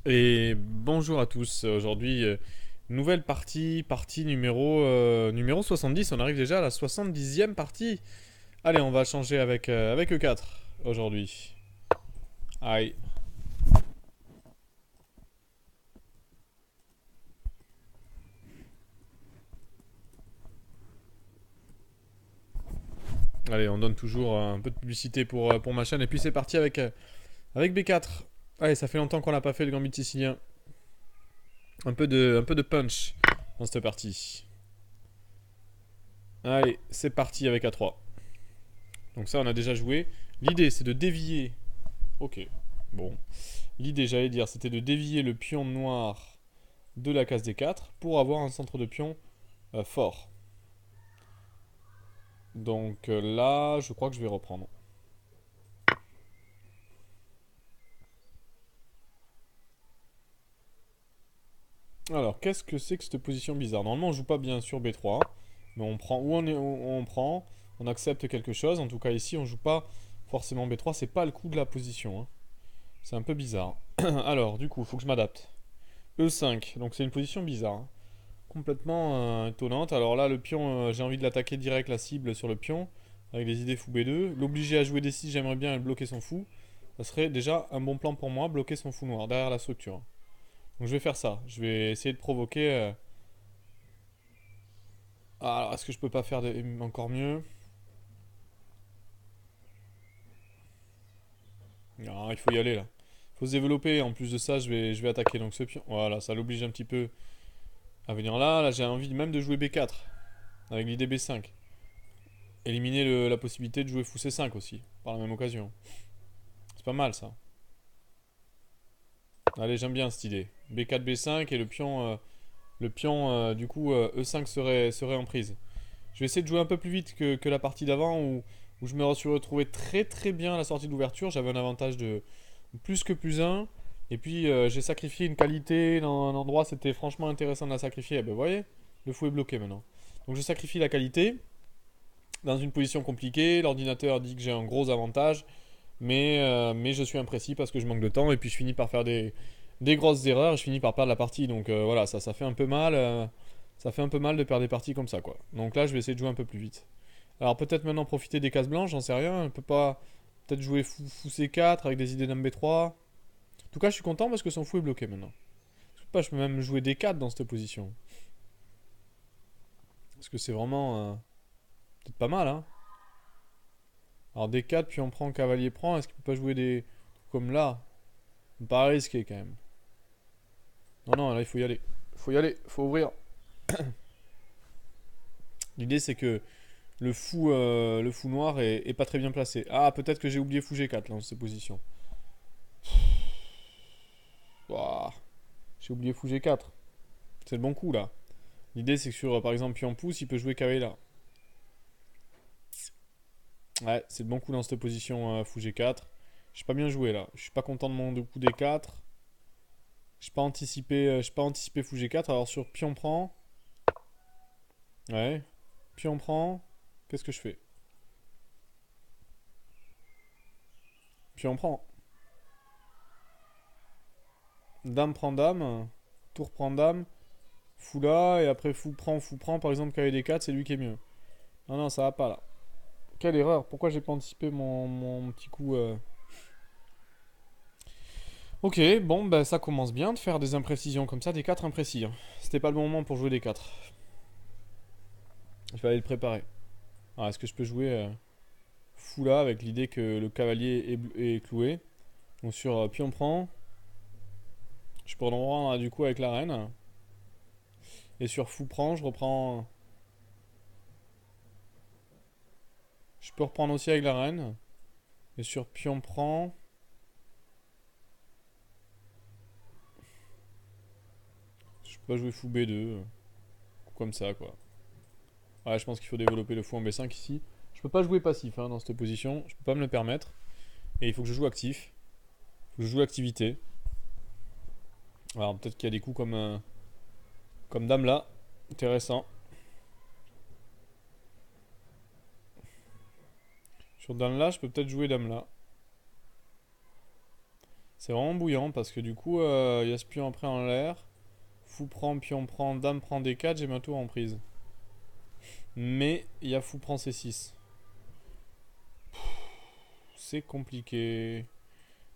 Et bonjour à tous. Aujourd'hui, nouvelle partie numéro 70. On arrive déjà à la 70e partie. Allez, on va changer avec E4 aujourd'hui. Aïe. Allez, on donne toujours un peu de publicité pour ma chaîne. Et puis c'est parti avec B4. Allez, ça fait longtemps qu'on n'a pas fait le gambit sicilien. Un peu de punch dans cette partie. Allez, c'est parti avec A3. Donc ça, on a déjà joué. L'idée, c'est de dévier. Ok, bon. L'idée, j'allais dire, c'était de dévier le pion noir de la case D4 pour avoir un centre de pion fort. Donc là, je crois que je vais reprendre. Alors, qu'est-ce que c'est que cette position bizarre? Normalement, on joue pas bien sur B3, mais on prend on prend, on accepte quelque chose. En tout cas, ici, on joue pas forcément B3, c'est pas le coup de la position, hein. C'est un peu bizarre. Alors, du coup, il faut que je m'adapte. E5, donc c'est une position bizarre, hein. Complètement étonnante. Alors là, le pion, j'ai envie de l'attaquer direct, la cible sur le pion, avec les idées fou B2. L'obliger à jouer D6, j'aimerais bien bloquer son fou. Ça serait déjà un bon plan pour moi, bloquer son fou noir derrière la structure. Donc je vais faire ça. Je vais essayer de provoquer. Ah, alors, est-ce que je peux pas faire encore mieux? Non, il faut y aller là. Il faut se développer. En plus de ça, je vais attaquer. Donc ce pion. Voilà, ça l'oblige un petit peu à venir là. Là, j'ai envie même de jouer B4 avec l'idée B5. Éliminer la possibilité de jouer fou C5 aussi, par la même occasion. C'est pas mal ça. Allez, j'aime bien cette idée. B4, B5 et le pion du coup, E5 serait en prise. Je vais essayer de jouer un peu plus vite que la partie d'avant où je me suis retrouvé très très bien à la sortie de l'ouverture. J'avais un avantage de plus que plus un. Et puis j'ai sacrifié une qualité dans un endroit, c'était franchement intéressant de la sacrifier. Eh ben, vous voyez, le fou est bloqué maintenant. Donc je sacrifie la qualité dans une position compliquée. L'ordinateur dit que j'ai un gros avantage. Mais je suis imprécis parce que je manque de temps et puis je finis par faire des grosses erreurs et je finis par perdre la partie. Donc voilà, ça fait un peu mal. Ça fait un peu mal de perdre des parties comme ça, quoi. Donc là, je vais essayer de jouer un peu plus vite. Alors peut-être maintenant profiter des cases blanches, j'en sais rien. On peut pas peut-être jouer fou C4 avec des idées d'un B3. En tout cas, je suis content parce que son fou est bloqué maintenant. Je peux même jouer D4 dans cette position. Parce que c'est vraiment peut-être pas mal, hein. Alors D4, puis on prend cavalier prend. Est-ce qu'il peut pas jouer des comme là? Ça me paraît risqué quand même. Non, non, là, il faut y aller. Il faut y aller, il faut ouvrir. L'idée, c'est que le fou noir est pas très bien placé. Ah, peut-être que j'ai oublié fou G4 là, dans cette position. Ouah, j'ai oublié fou G4. C'est le bon coup là. L'idée, c'est que sur, par exemple, pion pouce, il peut jouer cavalier là. Ouais, c'est le bon coup dans cette position fou G4. J'ai pas bien joué là. Je suis pas content de mon coup D4. J'ai pas anticipé fou G4. Alors sur pion prend. Ouais. Pion prend. Qu'est-ce que je fais? Pion prend. Dame prend dame. Tour prend dame. Fou là, et après fou prend, par exemple, KD 4, c'est lui qui est mieux. Non, non, ça va pas là. Quelle erreur, pourquoi j'ai pas anticipé mon petit coup Ok, bon, bah ça commence bien de faire des imprécisions comme ça, des 4 imprécis, hein. C'était pas le bon moment pour jouer des 4. Il fallait le préparer. Alors, est-ce que je peux jouer fou là avec l'idée que le cavalier est cloué? Donc sur pion prend, je peux reprendre du coup avec la reine. Et sur fou prend, je reprends. Je peux reprendre aussi avec la reine. Et sur pion prend, je peux pas jouer fou B2. Comme ça, quoi. Ouais, je pense qu'il faut développer le fou en B5 ici. Je peux pas jouer passif hein, dans cette position. Je peux pas me le permettre. Et il faut que je joue actif. Il faut que je joue activité. Alors peut-être qu'il y a des coups comme dame là. Intéressant. Sur dame là, je peux peut-être jouer dame là. C'est vraiment bouillant parce que du coup, il y a ce pion après en l'air. Fou prend, pion prend, dame prend D4, j'ai ma tour en prise. Mais il y a fou prend C6. C'est compliqué.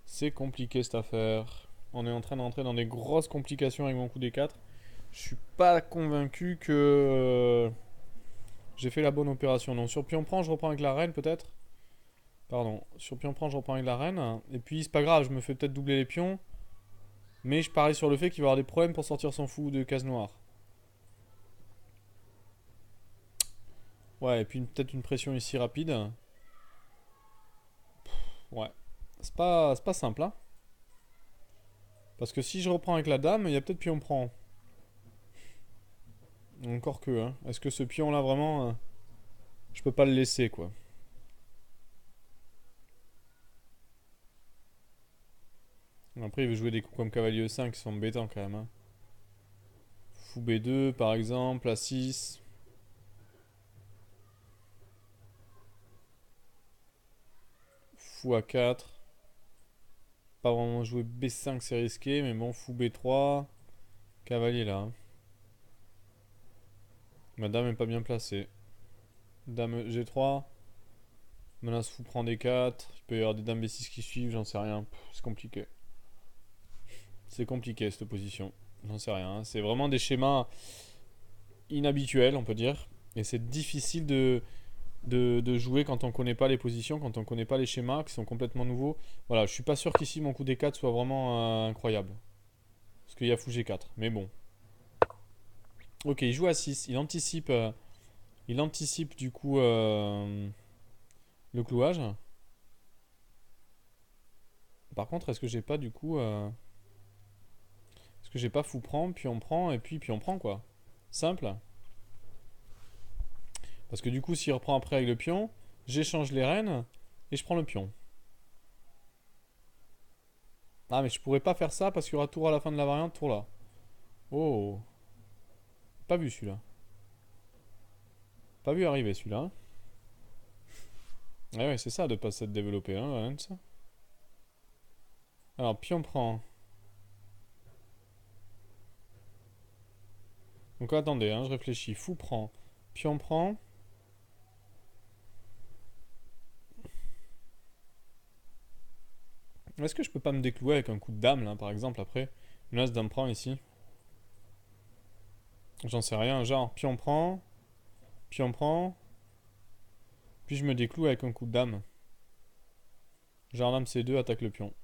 C'est compliqué cette affaire. On est en train d'entrer dans des grosses complications avec mon coup D4. Je suis pas convaincu que j'ai fait la bonne opération. Non, sur pion prend, je reprends avec la reine peut-être. Pardon. Sur pion prend, je reprends avec la reine. Et puis c'est pas grave, je me fais peut-être doubler les pions. Mais je parie sur le fait qu'il va avoir des problèmes pour sortir son fou de case noire. Ouais, et puis peut-être une pression ici rapide. Ouais. C'est pas simple, hein. Parce que si je reprends avec la dame, il y a peut-être pion prend. Encore que, hein. Est-ce que ce pion là vraiment, je peux pas le laisser quoi. Après, il veut jouer des coups comme cavalier E5 qui sont embêtants quand même, hein. Fou B2 par exemple, A6. Fou A4. Pas vraiment jouer B5, c'est risqué, mais bon, fou B3. Cavalier là, hein. Ma dame est pas bien placée. Dame G3. Menace fou prend D4. Il peut y avoir des dames B6 qui suivent, j'en sais rien. C'est compliqué. C'est compliqué cette position. J'en sais rien. C'est vraiment des schémas inhabituels, on peut dire. Et c'est difficile de jouer quand on connaît pas les positions, quand on connaît pas les schémas qui sont complètement nouveaux. Voilà, je suis pas sûr qu'ici mon coup D4 soit vraiment incroyable. Parce qu'il y a fou G4. Mais bon. Ok, il joue à 6. Il anticipe du coup le clouage. Par contre, est-ce que j'ai pas du coup. Est-ce que j'ai pas fou prend, puis on prend, et puis on prend quoi. Simple. Parce que du coup, s'il reprend après avec le pion, j'échange les reines et je prends le pion. Ah, mais je pourrais pas faire ça parce qu'il y aura tour à la fin de la variante, tour là. Oh, pas vu celui-là. Pas vu arriver celui-là, hein. Ah ouais, c'est ça de pas s'être développé, hein, Valence. Alors, pion prend. Donc attendez, hein, je réfléchis. Fou prend. Pion prend. Est-ce que je peux pas me déclouer avec un coup de dame là, par exemple, après? Une as dame prend ici. J'en sais rien, genre pion prend, puis je me décloue avec un coup de dame. Genre dame C2 attaque le pion.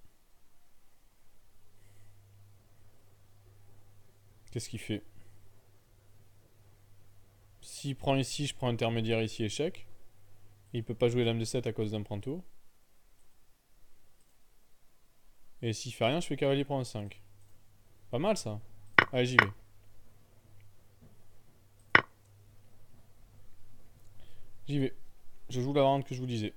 Qu'est-ce qu'il fait? S'il prend ici, je prends intermédiaire ici, échec. Il peut pas jouer dame D7 à cause d'un prend tour. Et s'il fait rien, je fais cavalier prend 5. Pas mal ça. Allez, j'y vais. J'y vais. Je joue la variante que je vous disais.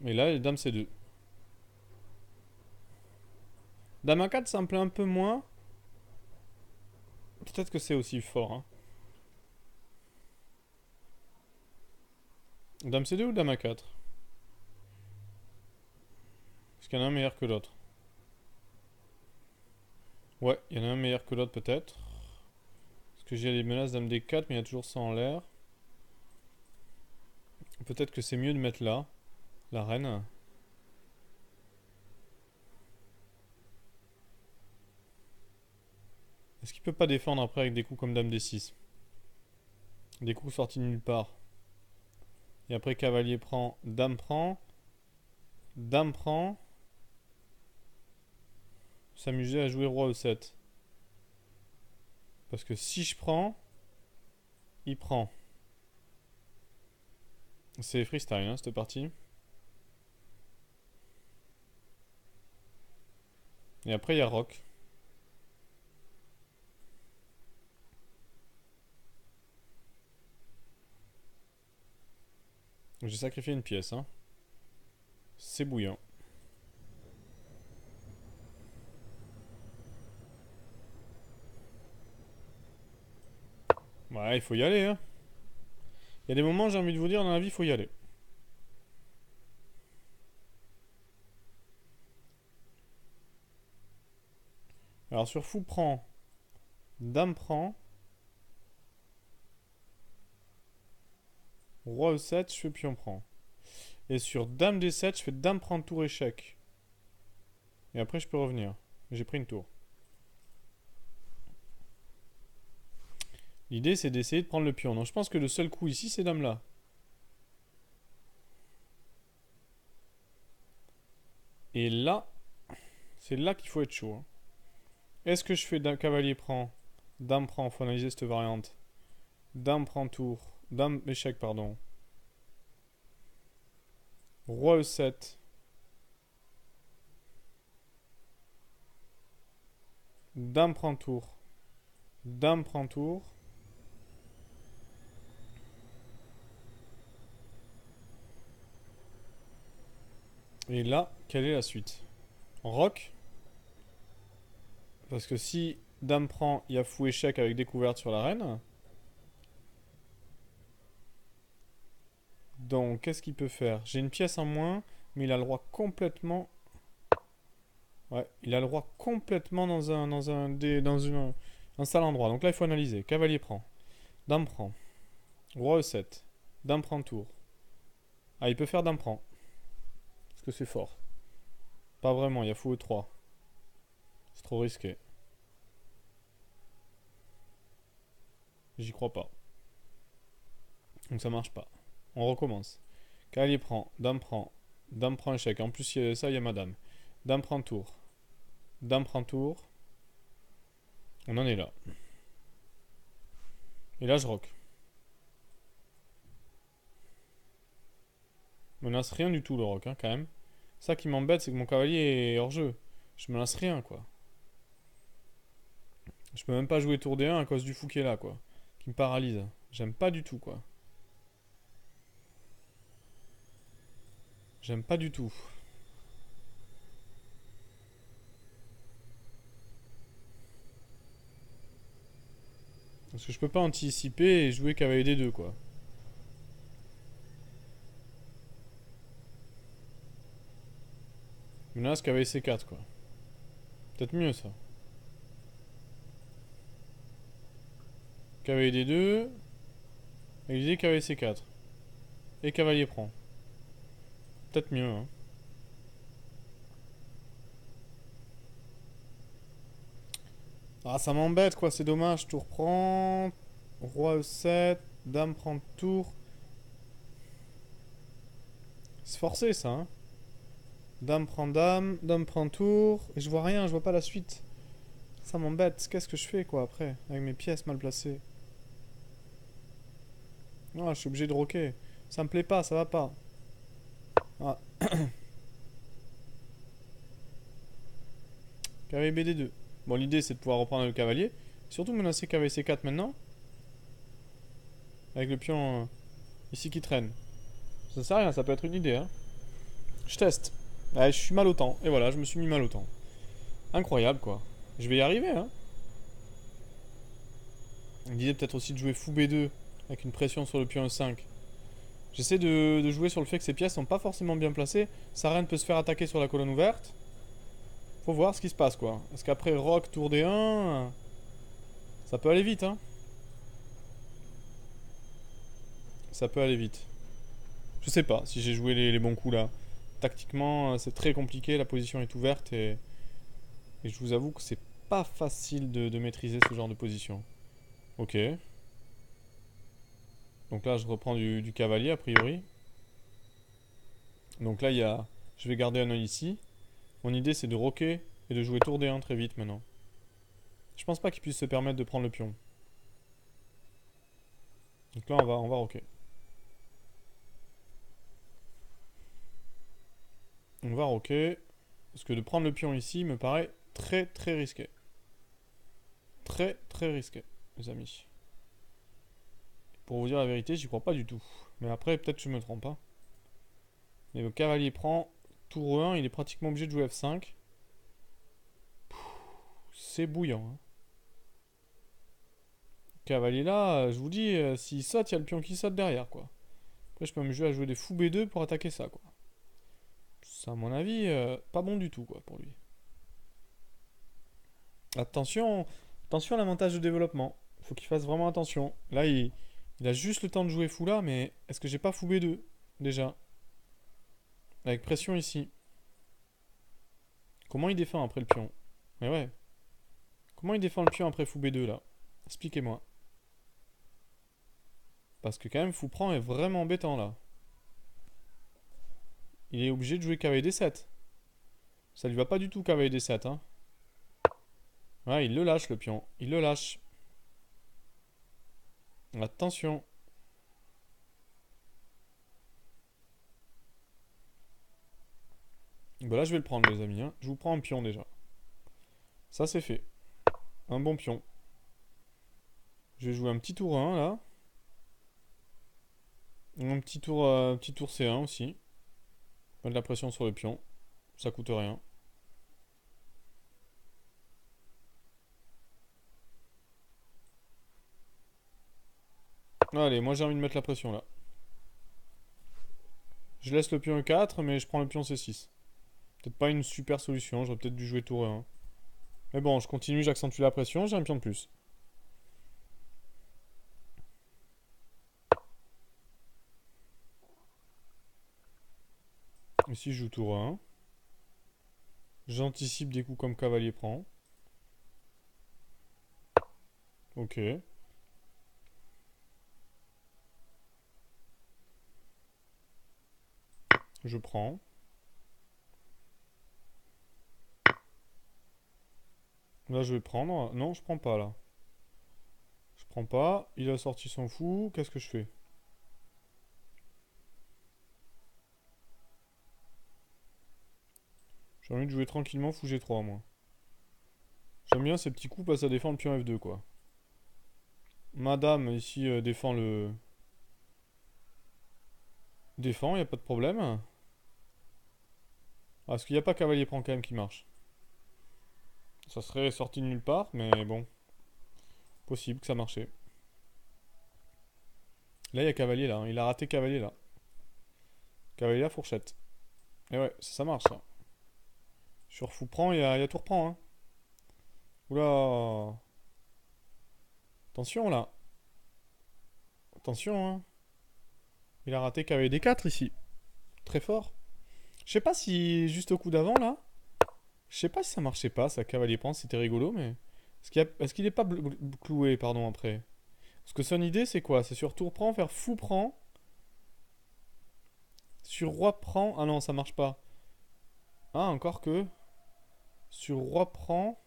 Et là, dame C2. Dame A4, ça me plaît un peu moins. Peut-être que c'est aussi fort, hein. Dame C2 ou dame A4? Est-ce qu'il y en a un meilleur que l'autre? Ouais, il y en a un meilleur que l'autre peut-être. Parce que j'ai les menaces dame D4, mais il y a toujours ça en l'air. Peut-être que c'est mieux de mettre là, la reine. Est-ce qu'il peut pas défendre après avec des coups comme dame D6? Des coups sortis de nulle part. Et après cavalier prend, dame prend. Dame prend. S'amuser à jouer roi E7. Parce que si je prends, il prend. C'est freestyle, hein, cette partie. Et après, il y a rock. J'ai sacrifié une pièce, hein. C'est bouillant. Ouais, il faut y aller, hein. Il y a des moments, j'ai envie de vous dire, dans la vie, il faut y aller. Alors sur fou prend, dame prend, roi E7, je fais pion prend. Et sur dame D7, je fais dame prend tour échec. Et après je peux revenir. J'ai pris une tour. L'idée c'est d'essayer de prendre le pion. Donc je pense que le seul coup ici c'est dame là. Et là, c'est là qu'il faut être chaud. Hein. Est-ce que je fais cavalier prend, dame prend, faut analyser cette variante. Dame prend tour, dame échec pardon. Roi E7. Dame prend tour. Dame prend tour. Et là, quelle est la suite? Roc. Parce que si dame prend, il y a fou échec avec découverte sur la reine. Donc, qu'est-ce qu'il peut faire? J'ai une pièce en moins, mais il a le roi complètement... Ouais, il a le roi complètement un sale endroit. Donc là, il faut analyser. Cavalier prend. Dame prend. Roi E7. Dame prend tour. Ah, il peut faire dame prend. Parce que c'est fort. Pas vraiment, il y a fou E3. C'est trop risqué. J'y crois pas. Donc ça marche pas. On recommence. Cavalier prend. Dame prend échec. En plus, ça, il y a madame. Dame prend tour. Dame prend tour. On en est là. Et là, je rock. Menace rien du tout, le rock, hein, quand même. Ça qui m'embête, c'est que mon cavalier est hors jeu. Je menace rien, quoi. Je peux même pas jouer tour D1 à cause du fou qui est là, quoi. Qui me paralyse. J'aime pas du tout, quoi. J'aime pas du tout. Parce que je peux pas anticiper et jouer cavalier D2, quoi. Menace cavalier C4, quoi. Peut-être mieux, ça. Cavalier D2. Et l'idée cavalier C4. Et cavalier prend. Peut-être mieux, hein. Ah, ça m'embête, quoi, c'est dommage. Tour prend. Roi E7. Dame prend tour. C'est forcé, ça, hein. Dame prend tour. Et je vois rien, je vois pas la suite. Ça m'embête. Qu'est-ce que je fais, quoi, après, avec mes pièces mal placées? Ah, je suis obligé de roquer. Ça me plaît pas, ça va pas. Ah. Cavalier BD2. Bon, l'idée, c'est de pouvoir reprendre le cavalier. Surtout menacer cavalier C4 maintenant. Avec le pion ici qui traîne. Ça sert à rien, ça peut être une idée, hein. Je teste. Ouais, je suis mal au temps. Et voilà, je me suis mis mal au temps. Incroyable, quoi. Je vais y arriver, hein. L'idée peut-être aussi de jouer fou B2 avec une pression sur le pion E5. J'essaie de jouer sur le fait que ces pièces sont pas forcément bien placées. Sa reine peut se faire attaquer sur la colonne ouverte. Faut voir ce qui se passe, quoi. Est-ce qu'après roc tour D1, ça peut aller vite, hein. Ça peut aller vite. Je sais pas si j'ai joué les bons coups là. Tactiquement, c'est très compliqué, la position est ouverte et je vous avoue que c'est pas facile de maîtriser ce genre de position. Ok. Donc là, je reprends du cavalier a priori. Donc là, il y a. Je vais garder un œil ici. Mon idée, c'est de roquer et de jouer tour D1 très vite maintenant. Je pense pas qu'il puisse se permettre de prendre le pion. Donc là, on va roquer. On va roquer. Parce que de prendre le pion ici me paraît très très risqué. Très très risqué, mes amis. Pour vous dire la vérité, j'y crois pas du tout. Mais après, peut-être que je me trompe pas. Mais le cavalier prend tour E1, il est pratiquement obligé de jouer F5. C'est bouillant. Hein. Cavalier là, je vous dis, s'il saute, il y a le pion qui saute derrière, quoi. Après, je peux me jouer à jouer des fous B2 pour attaquer ça, quoi. Ça, à mon avis, pas bon du tout, quoi, pour lui. Attention, attention à l'avantage de développement. Faut qu'il fasse vraiment attention. Là, il a juste le temps de jouer fou là, mais est-ce que j'ai pas fou B2 déjà? Avec pression ici. Comment il défend après le pion? Mais ouais. Comment il défend le pion après fou B2 là? Expliquez-moi. Parce que quand même, fou prend est vraiment embêtant là. Il est obligé de jouer cavalier D7. Ça lui va pas du tout cavalier D7 hein. Ouais, il le lâche le pion. Il le lâche. Attention. Bah là, je vais le prendre, les amis, hein. Je vous prends un pion déjà. Ça, c'est fait. Un bon pion. Je vais jouer un petit tour 1 là. Petit tour C1 aussi. Mettre de la pression sur le pion. Ça coûte rien. Allez, moi j'ai envie de mettre la pression là. Je laisse le pion E4, mais je prends le pion C6. Peut-être pas une super solution, j'aurais peut-être dû jouer tour E1. Mais bon, je continue, j'accentue la pression, j'ai un pion de plus. Ici, je joue tour 1. J'anticipe des coups comme cavalier prend. Ok. Je prends. Là, je vais prendre. Non, je prends pas là. Je prends pas. Il a sorti son fou. Qu'est-ce que je fais? J'ai envie de jouer tranquillement fou G3 moi. J'aime bien ces petits coups parce que ça défend le pion F2 quoi. Madame ici défend le... Défend, y a pas de problème. Ah, parce qu'il n'y a pas cavalier prend quand même qui marche. Ça serait sorti de nulle part, mais bon. Possible que ça marchait. Là, il y a cavalier là. Hein. Il a raté cavalier là. Cavalier à fourchette. Et ouais, ça marche ça. Sur fou prend, il y a tour prend. Hein. Oula. Attention là. Attention hein. Il a raté cavalier D4 ici. Très fort. Je sais pas si juste au coup d'avant là. Je sais pas si ça marchait pas, ça cavalier prend, c'était rigolo, mais. Est-ce qu'il est pas cloué, pardon, après? Parce que son idée c'est quoi? C'est sur tour prend, faire fou prend. Sur roi prend. Ah non, ça marche pas. Ah, encore que. Sur roi prend.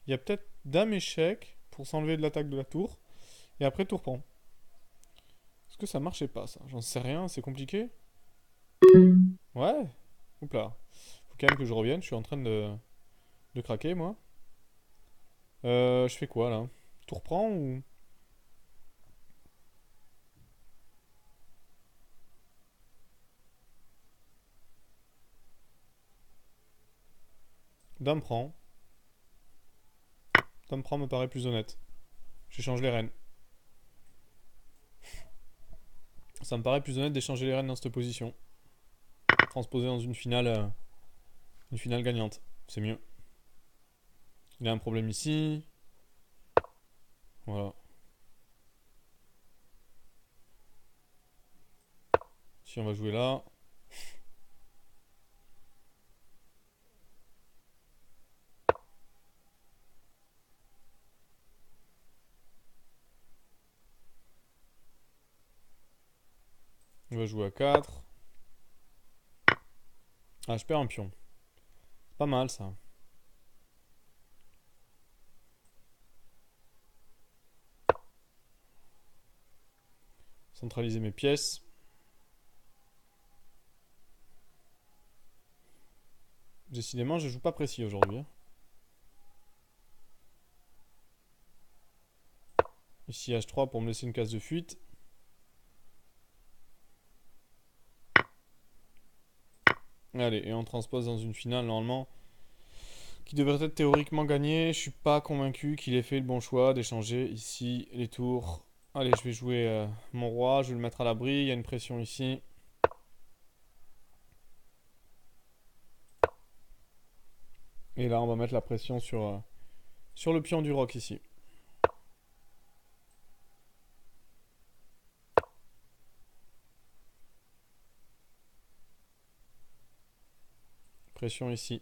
Il y a peut-être dame échec pour s'enlever de l'attaque de la tour. Et après tour prend. Est-ce que ça marchait pas ça? J'en sais rien, c'est compliqué. Ouais. Oups là. Faut quand même que je revienne, je suis en train de craquer moi. Je fais quoi là? Tour prend ou. Dame prend. Dame prend me paraît plus honnête. J'échange les reines. Ça me paraît plus honnête d'échanger les reines dans cette position. Transposer dans une finale gagnante. C'est mieux. Il a un problème ici. Voilà. Si on va jouer là. On va jouer à 4. Ah, je perds un pion. Pas mal ça. Centraliser mes pièces. Décidément, je joue pas précis aujourd'hui. Hein. Ici H3 pour me laisser une case de fuite. Allez, et on transpose dans une finale normalement qui devrait être théoriquement gagnée. Je suis pas convaincu qu'il ait fait le bon choix d'échanger ici les tours. Allez, je vais jouer mon roi, je vais le mettre à l'abri. Il y a une pression ici. Et là, on va mettre la pression sur sur le pion du roc ici. Pression ici.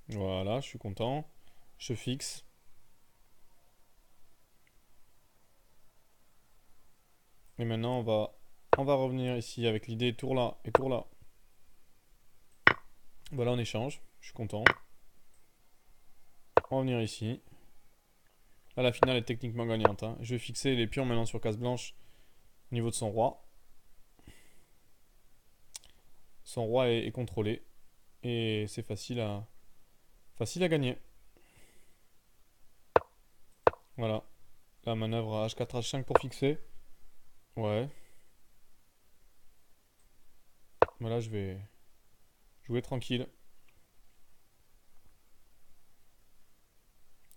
Voilà, je suis content. Je fixe. Et maintenant, on va revenir ici avec l'idée tour là et tour là. Voilà, on échange. Je suis content. On va venir ici. Là, la finale est techniquement gagnante, hein. Je vais fixer les pions maintenant sur case blanche au niveau de son roi. Son roi est contrôlé. Et c'est facile à gagner. Voilà. La manœuvre à H4, H5 pour fixer. Ouais. Voilà, je vais jouer tranquille.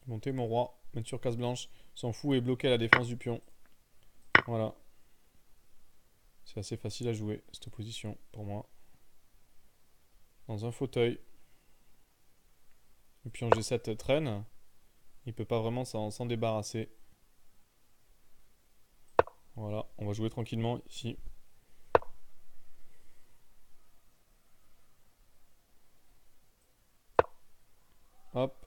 Monter mon roi. Mettre sur case blanche. S'en fout et bloquer la défense du pion. Voilà. C'est assez facile à jouer, cette position, pour moi. Dans un fauteuil. Le pion G7 traîne. Il peut pas vraiment s'en débarrasser. Voilà, on va jouer tranquillement ici. Hop.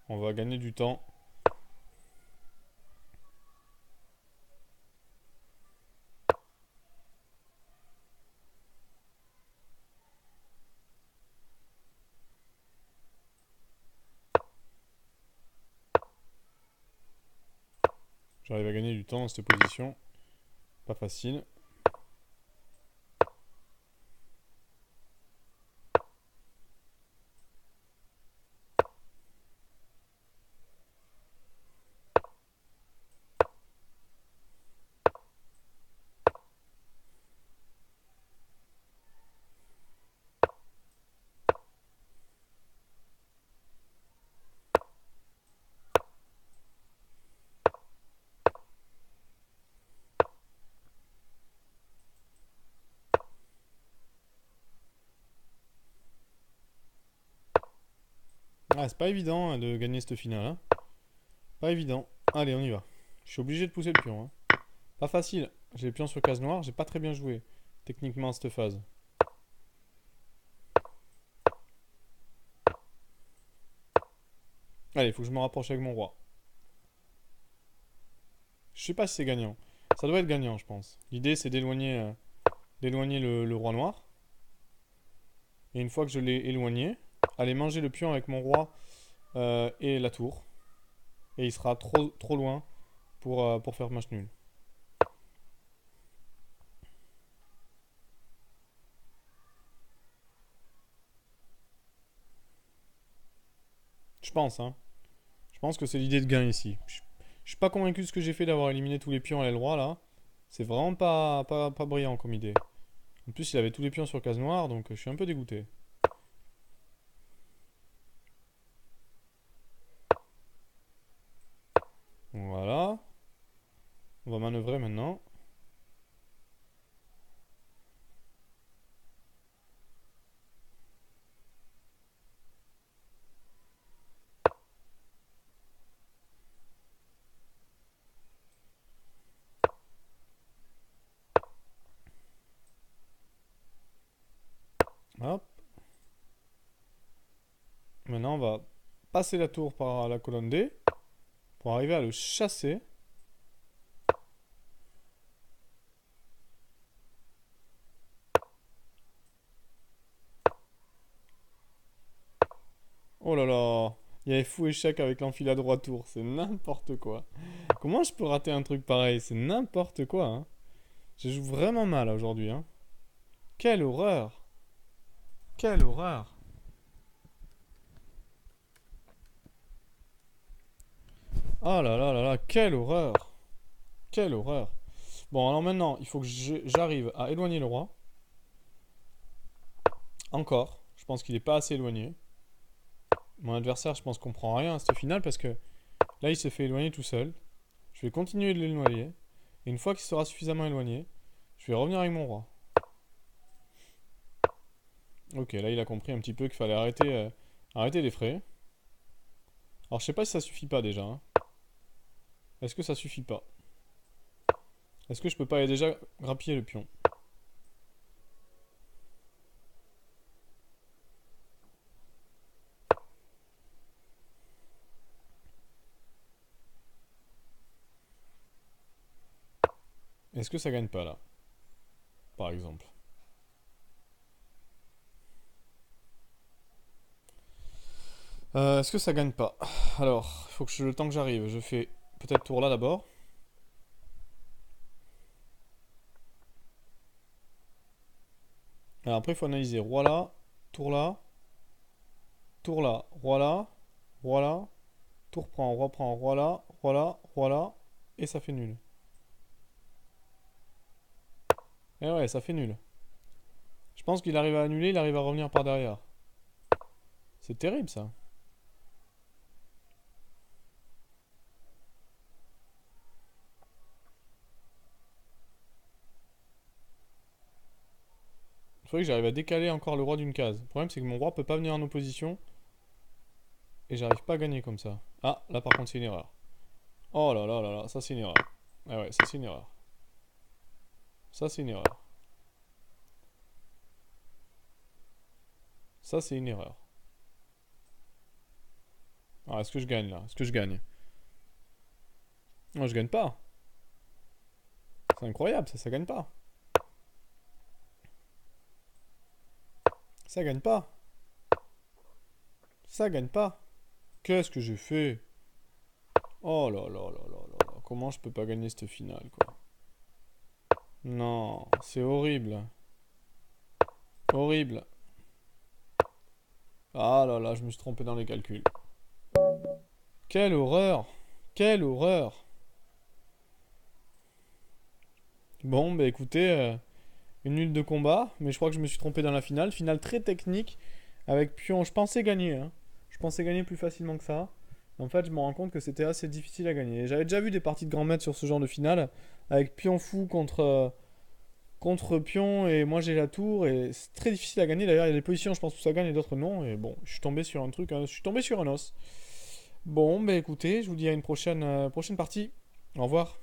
On va gagner du temps. J'arrive à gagner du temps dans cette position. Pas facile. Ah, c'est pas évident hein, de gagner cette finale, hein. Pas évident. Allez, on y va. Je suis obligé de pousser le pion, hein. Pas facile. J'ai le pion sur case noire. J'ai pas très bien joué techniquement à cette phase. Allez, il faut que je me rapproche avec mon roi. Je sais pas si c'est gagnant. Ça doit être gagnant, je pense. L'idée, c'est d'éloigner le roi noir. Et une fois que je l'ai éloigné, aller manger le pion avec mon roi et la tour. Et il sera trop loin pour faire match nul. Je pense, hein. Je pense que c'est l'idée de gain ici. Je suis pas convaincu de ce que j'ai fait d'avoir éliminé tous les pions à l'aile droite là. C'est vraiment pas brillant comme idée. En plus, il avait tous les pions sur case noire, donc je suis un peu dégoûté. Voilà. On va manœuvrer maintenant. Hop. Maintenant, on va passer la tour par la colonne D pour arriver à le chasser. Oh là là, il y avait fou échec avec l'enfilade roi tour, c'est n'importe quoi. Comment je peux rater un truc pareil? C'est n'importe quoi, hein. Je joue vraiment mal aujourd'hui, hein. Quelle horreur! Quelle horreur! Oh là là là là, quelle horreur! Quelle horreur! Bon, alors maintenant, il faut que j'arrive à éloigner le roi. Encore. pense qu'il est pas assez éloigné. Mon adversaire, je pense, comprend rien à cette finale parce que là, il se fait éloigner tout seul. Je vais continuer de l'éloigner. Et une fois qu'il sera suffisamment éloigné, je vais revenir avec mon roi. Ok, là, il a compris un petit peu qu'il fallait arrêter les frais. Alors, je sais pas si ça suffit pas déjà, hein. Est-ce que ça suffit pas? Est-ce que je peux pas aller déjà grappiller le pion? Est-ce que ça gagne pas là? Par exemple. Est-ce que ça gagne pas? Alors, il faut que le temps que j'arrive, je fais peut-être tour là d'abord. Alors après, il faut analyser. Roi là, tour là, tour là, roi là, tour prend, roi là, et ça fait nul. Et ouais, ça fait nul. Je pense qu'il arrive à annuler, il arrive à revenir par derrière. C'est terrible ça. Il faudrait que j'arrive à décaler encore le roi d'une case. Le problème, c'est que mon roi peut pas venir en opposition. Et j'arrive pas à gagner comme ça. Ah, là par contre, c'est une erreur. Oh là là là là, ça c'est une erreur. Ah ouais, ça c'est une erreur. Ça c'est une erreur. Ça c'est une erreur. Alors, est-ce que je gagne là? Est-ce que je gagne? Non, je gagne pas. C'est incroyable, ça gagne pas. Ça gagne pas. Ça gagne pas. Qu'est-ce que j'ai fait? Oh là là là là là là. Comment je peux pas gagner cette finale, quoi? Non, c'est horrible. Horrible. Ah là là, je me suis trompé dans les calculs. Quelle horreur! Quelle horreur! Bon, bah écoutez, une minute de combat, mais je crois que je me suis trompé dans la finale. Finale très technique, avec pion. Je pensais gagner, hein. Je pensais gagner plus facilement que ça. En fait, je me rends compte que c'était assez difficile à gagner. J'avais déjà vu des parties de grand maître sur ce genre de finale, avec pion fou contre pion, et moi j'ai la tour, et c'est très difficile à gagner. D'ailleurs, il y a des positions, je pense, où ça gagne et d'autres non. Et bon, je suis tombé sur un truc, hein, je suis tombé sur un os. Bon, bah écoutez, je vous dis à une prochaine partie. Au revoir.